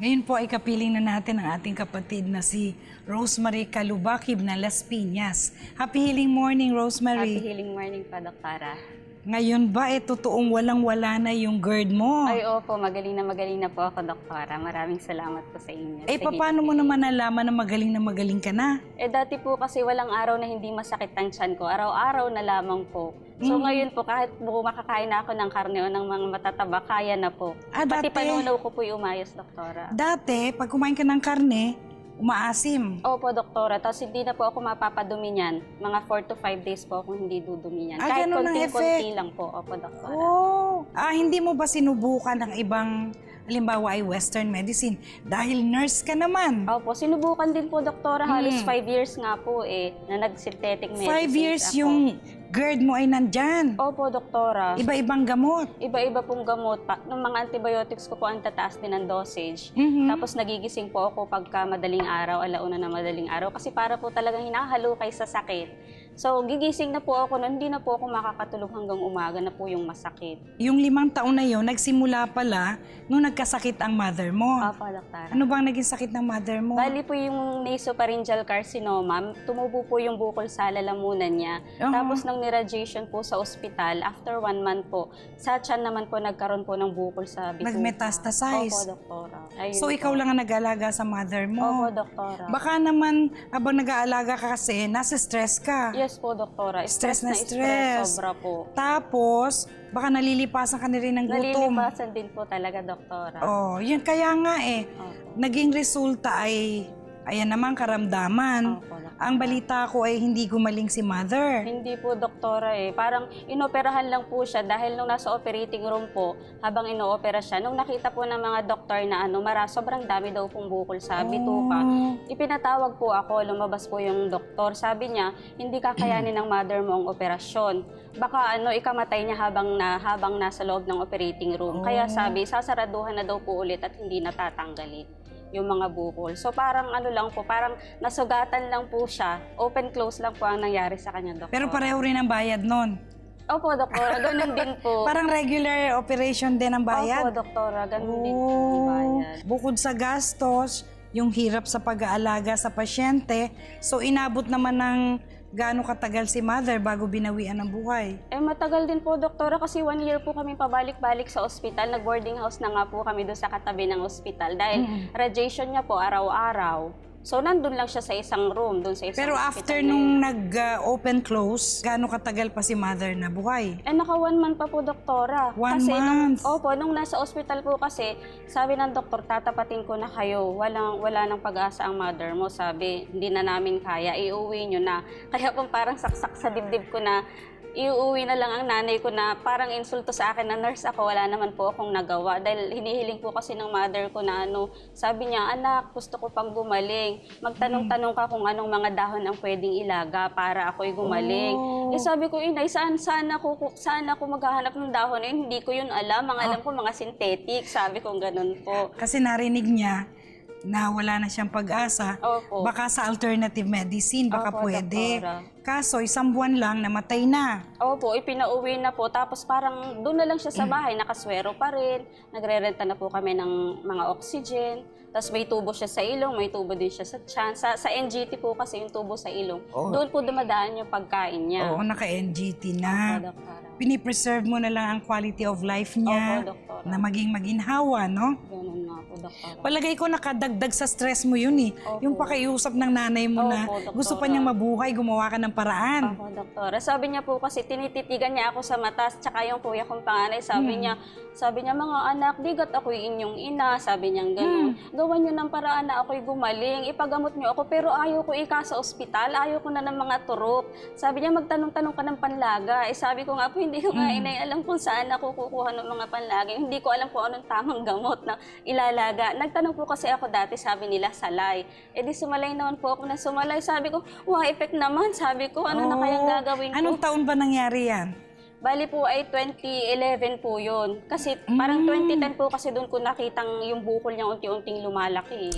Ngayon po ay kapiling na natin ang ating kapatid na si Rosemary Calubakib na Las Piñas. Happy healing morning, Rosemary. Happy healing morning pa, Doktora. Ngayon ba totoong walang-wala na yung GERD mo? Ay, opo, magaling na po ako, Doktora. Maraming salamat po sa inyo. Paano mo naman nalaman na magaling ka na? Dati po kasi walang araw na hindi masakit ang tiyan ko. Araw-araw na lamang po. So ngayon po, kahit makakain na ako ng karne o ng mga matataba, kaya na po. Pati panunaw ko po yung umayos, Doktora. Dati, pag kumain ka ng karne, umaasim. Opo, Doktora. Tapos hindi na po ako mapapadumi niyan. Mga 4 to 5 days po ako hindi dudumi niyan. Kahit konting-konti lang po. Opo, Doktora. Hindi mo ba sinubukan ng ibang, halimbawa ay Western medicine? Dahil nurse ka naman. Opo, sinubukan din po, Doktora. Halos 5 years nga po na nag-synthetic medicine 5 years ako. yung GERD mo ay nandyan. Opo, Doktora. Iba-ibang gamot. Iba-iba pong gamot. Ng mga antibiotics ko po ang tataas din ng dosage. Tapos nagigising po ako pagka madaling araw, alauna na madaling araw. Kasi para po talagang hinahalukay sa sakit. So, gigising na po ako noon, hindi na po ako makakatulog hanggang umaga na po yung masakit. Yung 5 taon na yun, nagsimula pala nung nagkasakit ang mother mo. Opo, Doktora. Ano bang naging sakit ng mother mo? Bali po yung nasopharyngeal carcinoma, tumubo po yung bukol sa lalamunan niya. Tapos nang niradiation po sa ospital, after 1 month po, sa tiyan naman po nagkaroon po ng bukol sa bituka. Nag-metastasize? Opo, Doktora. Ayun So, ikaw lang ang nag-aalaga sa mother mo? Opo, Doktora. Baka naman, habang nag-aalaga ka kasi, nasa stress ka. Yes po, Doktora. Stress na stress. Sobra po. Tapos, baka nalilipasan ka na rin ng gutom. Nalilipasan din po talaga, Doktora. Yun kaya nga Opo. Naging resulta ay, ayan naman, karamdaman. Opo, Doktora. Ang balita ko ay hindi gumaling si mother. Hindi po, Doktora Parang inoperahan lang po siya dahil nung nasa operating room po, habang inoopera siya, nung nakita po ng mga doktor na sobrang dami daw pong bukol sa bituka, ipinatawag po ako, lumabas po yung doktor. Sabi niya, hindi kakayanin ng mother mo ang operasyon. Baka ikamatay niya habang nasa loob ng operating room. Kaya sabi, sasaraduhan na daw po ulit at hindi natatanggalin yung mga bukol. So parang lang po, parang nasugatan lang po siya. Open-close lang po ang nangyari sa kanya, Doktor. Pero pareho rin ang bayad nun. Opo, Doktora. Ganun din po. Parang regular operation din ang bayad? Opo, Doktora. Ganun din po ang bayad. Bukod sa gastos, yung hirap sa pag-aalaga sa pasyente, so inabot naman ng gaano katagal si mother bago binawian ng buhay? Matagal din po, Doktora, kasi 1 year po kami pabalik-balik sa ospital. Nag-boarding house na nga po kami doon sa katabi ng ospital dahil radiation niya po araw-araw. So, nandun lang siya sa isang room, doon sa isang Pero after nung nag-open-close, gaano katagal pa si mother na buhay? Naka 1 month pa po, Doktora. 1 month? Nung nasa ospital po kasi, sabi ng doktor, tatapatin ko na kayo. Wala nang pag-asa ang mother mo. Sabi, hindi na namin kaya, iuwi nyo na. Kaya po parang saksak sa dibdib ko na, iuwi na lang ang nanay ko na parang insulto sa akin na nurse ako, wala naman po akong nagawa. Dahil hinihiling po kasi ng mother ko na sabi niya, anak, gusto ko pang gumaling. Magtanong-tanong ka kung anong mga dahon ang pwedeng ilaga para ako'y gumaling. Sabi ko, inay, saan ako maghahanap ng dahon? Hindi ko yun alam. Ang alam ko, mga synthetic. Sabi ko, ganun po. Kasi narinig niya na wala na siyang pag-asa. Opo. Baka sa alternative medicine, baka Opo, pwede. Doktora. Kaso, 1 buwan lang, namatay na. Opo, ipinauwi na po. Tapos parang doon na lang siya sa bahay, nakaswero pa rin. Nagre-renta na po kami ng mga oxygen. Tapos may tubo siya sa ilong, may tubo din siya sa tiyan. Sa NGT po kasi yung tubo sa ilong. Doon po dumadaan yung pagkain niya. Oo, naka-NGT na. Opo, Doktora. Pinipreserve mo na lang ang quality of life niya. Opo, Doktora. Na maging maginhawa, no? Ganun nga po, Doktora. Palagay ko nakadagdag sa stress mo yun Opo. Yung pakiusap ng nanay mo na Doktora. gusto pa niyang mabuhay, gumawa ka ng paraan. Opo, Doktora. Sabi niya po kasi tinititigan niya ako sa mata, tsaka yung kuya kong panganay, sabi niya, mga anak, digat ako'y inyong ina, sabi niya gano'n. Gawan niyo ng paraan na ako'y gumaling, ipagamot niyo ako, pero ayaw ko sa ospital, ayaw ko na ng mga turok. Sabi niya, magtanong-tanong ka ng panlaga. Sabi ko nga po, hindi ko nga inay alam kung saan ako kukuha ng mga panlaga. Hindi ko alam kung anong tamang gamot na ilalaga. Nagtanong po kasi ako dati, sabi nila, salay. Di sumalay naman po ako na sumalay. Sabi ko, effect naman. Sabi ko, ano na kayang gagawin ko? Anong taon ba nangyari yan? Bali po ay 2011 po yun. Kasi parang 2010 po kasi doon ko nakitang yung bukol niya unti-unting lumalaki.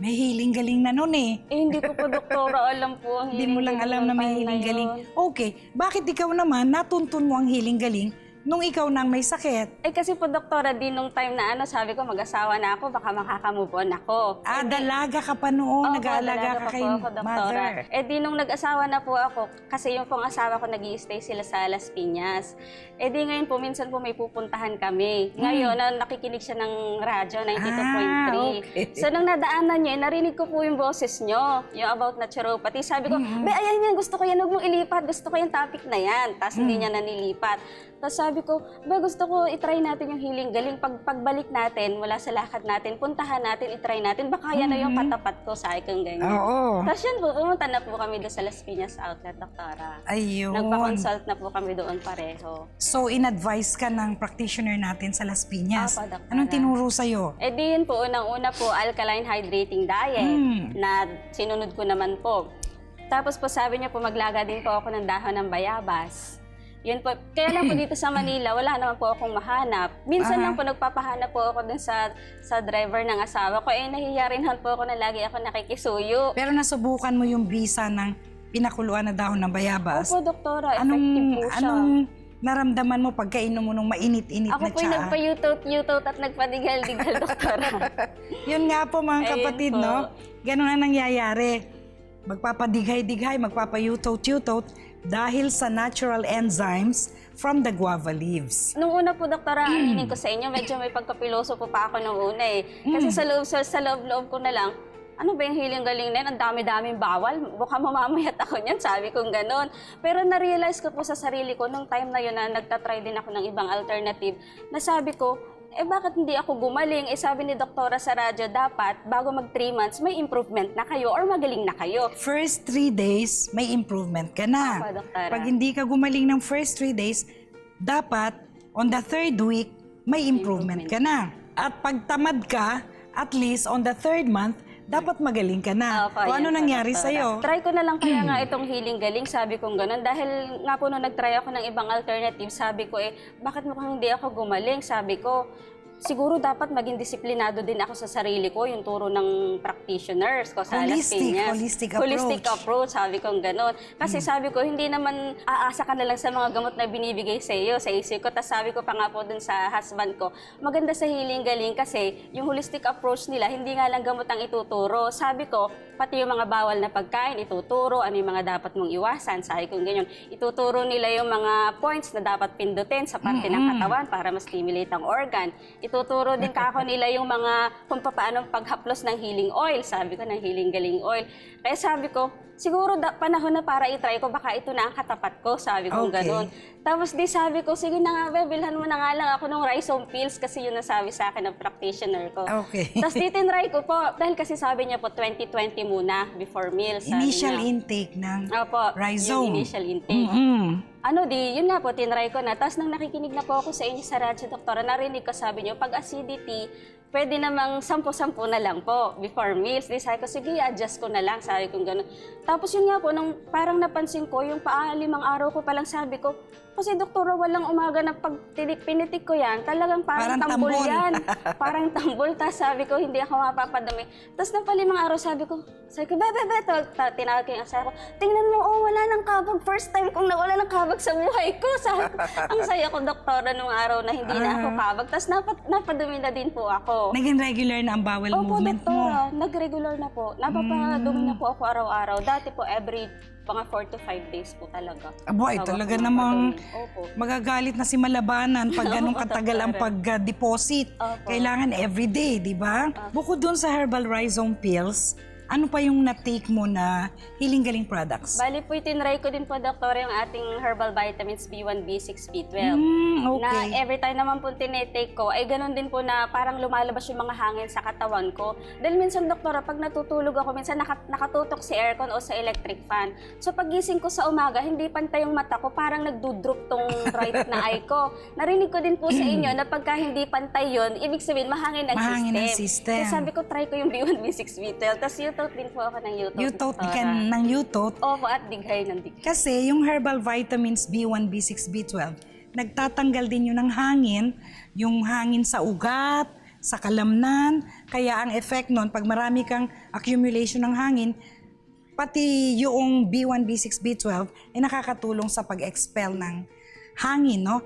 May hiling-galing na nun hindi ko po, Doktora, alam po ang Hindi mo lang alam na may hiling-galing. Okay, bakit ikaw naman natuntun mo ang hiling-galing nung ikaw nang may sakit? Eh kasi po doktora, di nung time na sabi ko mag-asawa na ako, baka makaka-move on ako. Dalaga ka pa noon, Opo, nag-aalaga dalaga ka pa kay po ako, doktora. mother. Eh di nung nag-asawa na po ako, kasi yung pong asawa ko nag-i-stay sila sa Las Piñas. Eh di ngayon po, minsan po may pupuntahan kami. Ngayon, nakikinig siya ng radyo, 92.3. Okay. So nung nadaanan niya, narinig ko po yung boses niyo, yung about naturopathy. Sabi ko, be, ayan yan, gusto ko yan, huwag mong ilipat, gusto ko yung topic na yan. Tapos hindi niya nanilipat. Tapos sabi ko, be, gusto ko itry natin yung healing galing. Pagbalik natin, mula sa lakad natin, puntahan natin, itry natin. Baka yan na yung katapat ko sa akin ganyan. Oo. Tapos yun po, pumunta na po kami doon sa Las Piñas Outlet, doktora. Ayun. Nagpa-consult na po kami doon pareho. So, in-advise ka ng practitioner natin sa Las Piñas. Opo, doktora. Anong tinuro sa'yo? Eh di yun po, unang-una po, alkaline hydrating diet na sinunod ko naman po. Tapos po sabi niya po, maglaga din po ako ng dahon ng bayabas. Yun po, kaya lang po dito sa Manila, wala naman po akong mahanap. Minsan lang po nagpapahanap po ako dun sa driver ng asawa ko. Eh, nahihiya rin po ako na lagi ako nakikisuyo. Pero nasubukan mo yung visa ng pinakuluan na dahon ng bayabas. Opo, doktora, effective po siya. Anong naramdaman mo pagkainom mo nung mainit-init Ako na po yung tsaa? nagpa-yutot at nagpadigal-digal, doktora. Yun nga po mga Ayun kapatid, po. no? Ganun na nangyayari. Magpapadighay-dighay, magpapayutot-yutot dahil sa natural enzymes from the guava leaves. Nung una po, doktora, aminin ko sa inyo, medyo may pagkapiloso po pa ako nung una eh. Kasi sa loob-loob ko na lang, ano ba yung healing galing na yan? Ang dami-daming bawal. Baka mamamayat ako niyan, sabi kong ganon. Pero na-realize ko po sa sarili ko, nung time na yun na nagtatry din ako ng ibang alternative, na sabi ko, bakit hindi ako gumaling? Sabi ni doktora sa radyo, dapat bago mag 3 months, may improvement na kayo or magaling na kayo. First 3 days, may improvement ka na. Opo, doktora. Pag hindi ka gumaling ng first 3 days, dapat on the 3rd week, may improvement ka na. At pag tamad ka, at least on the 3rd month, dapat magaling ka na. Opo, O ano yan po, nangyari doktora. sa'yo? Try ko na lang kaya nga itong healing galing, sabi kong gano'n. Dahil nga po nung nag-try ako ng ibang alternative, sabi ko bakit mukhang hindi ako gumaling? Sabi ko, siguro dapat maging disiplinado din ako sa sarili ko, yung turo ng practitioners ko sa Las Piñas. Holistic approach, sabi kong gano'n. Kasi sabi ko, hindi naman aasa ka na lang sa mga gamot na binibigay sa iyo, sa isip ko. Tapos sabi ko pa nga po dun sa husband ko, maganda sa healing galing kasi yung holistic approach nila, hindi nga lang gamot ang ituturo. Sabi ko, pati yung mga bawal na pagkain, ituturo, ano yung mga dapat mong iwasan. Sabi kong ganyan, ituturo nila yung mga points na dapat pindutin sa parte ng katawan para ma-stimulate ang organ. Ituturo din kako nila yung mga kung paano paghaplos ng healing oil. Sabi ko, ng healing galing oil. Kaya sabi ko, siguro panahon na para itry ko, baka ito na ang katapat ko. Sabi ko gano'n. Tapos di sabi ko, sige na nga, bilhan mo na nga lang ako ng rhizome pills kasi yun nasabi sa akin ng practitioner ko. Okay. Tapos tinry ko po, dahil kasi sabi niya po 20-20 muna before meals. Sabi Initial niya. intake ng Opo, rhizome. yung initial intake. Yun nga po, tinry ko na. Tapos nang nakikinig na po ako sa inyo sa radyo, doktora, narinig ko, sabi niyo, pag acidity, pwede namang 10-10 na lang po before meals. Di sabi ko, sige, adjust ko na lang. Sabi ko gano'n. Tapos yun nga po, nung parang napansin ko, yung 5 araw ko palang sabi ko, kasi doktora, walang umaga na pag pinitik ko yan, talagang parang tambol yan. Parang tambol. Tapos sabi ko, hindi ako mapapadami. Tapos na pa 5 araw, sabi ko, tinawag ko yung asawa ko, tingnan mo, wala ng kabag. First time kong nawala ng kabag sa buhay ko. Sabi ko, ang saya ko, doktora, nung araw na hindi na ako kabag. Tapos napadumi na din po ako. Naging regular na ang bowel movement Opo, doktora, mo. nag-regular na po. Napapadumi na po ako araw-araw. Dati po, every mga 4 to 5 days po talaga. Aboy, Tawag talaga ko na namang padumi. Opo. magagalit na si Malabanan pag ganun katagal ang pag-deposit. Opo. Kailangan everyday, di ba? Bukod dun sa herbal rhizome pills, ano pa yung na-take mo na healing galing products? Bali po, itinry ko din po, doktora, yung ating herbal vitamins B1, B6, B12. Okay. Na every time naman po tinitake ko, ay ganun din po na parang lumalabas yung mga hangin sa katawan ko. Dahil minsan, doktora, pag natutulog ako, minsan nakatutok si aircon o sa electric fan. So pagising ko sa umaga, hindi pantay yung mata ko, parang nagdudrop tong right na eye ko. Narinig ko din po sa inyo na pagka hindi pantay yun, ibig sabihin mahangin ang Mahangin system. ang system. Kaya sabi ko, try ko yung B1, B6, B12. Tapos yutot din po ako ng yutot. Yutot doktora. ka ng yutot. Opo, at dighay ng dighay. Kasi yung herbal vitamins B1, B6, B12, nagtatanggal din yun ng hangin, yung hangin sa ugat, sa kalamnan. Kaya ang effect nun, pag marami kang accumulation ng hangin, pati yung B1, B6, B12 ay nakakatulong sa pag-expel ng hangin, no?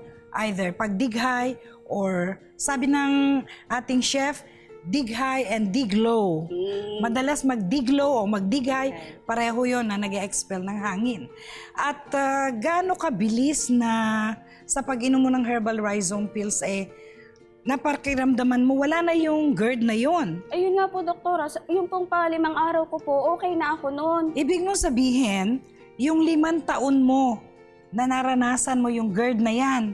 either pagdighay or sabi ng ating chef, dig high and dig low. Madalas mag-dig low o mag-dighay, pareho yon na nag-expel ng hangin. At gaano kabilis na sa pag-inom mo ng herbal rhizome pills, napakiramdaman mo, wala na yung GERD na yon. Ayun nga po, doktora, yung pong 5 araw ko po, okay na ako noon. Ibig mo sabihin, yung 5 taon mo na naranasan mo yung GERD na yan,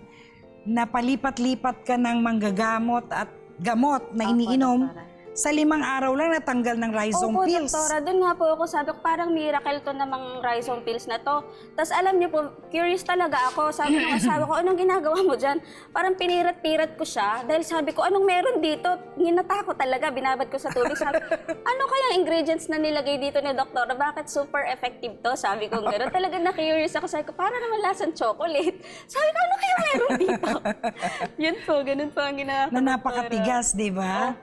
na palipat-lipat ka ng manggagamot at gamot na iniinom, sa 5 araw lang natanggal ng rhizome pills. Opo, doktora, doon nga po ako sabi ko, parang miracle to namang rhizome pills na to. Tapos alam niyo po, curious talaga ako. Sabi ng asawa ko, anong ginagawa mo dyan? Parang pinirat-pirat ko siya dahil sabi ko, anong meron dito? Hinata ko talaga, binabad ko sa tubig. Sabi, ano kaya ingredients na nilagay dito ni doktora? Bakit super effective to? Sabi ko gano'n. Talaga na-curious ako. Sabi ko, para naman lasang chocolate. Sabi ko, ano kaya meron dito? Yun po, ganun po ang ginagawa ko. Na napakatigas, di ba? Opo.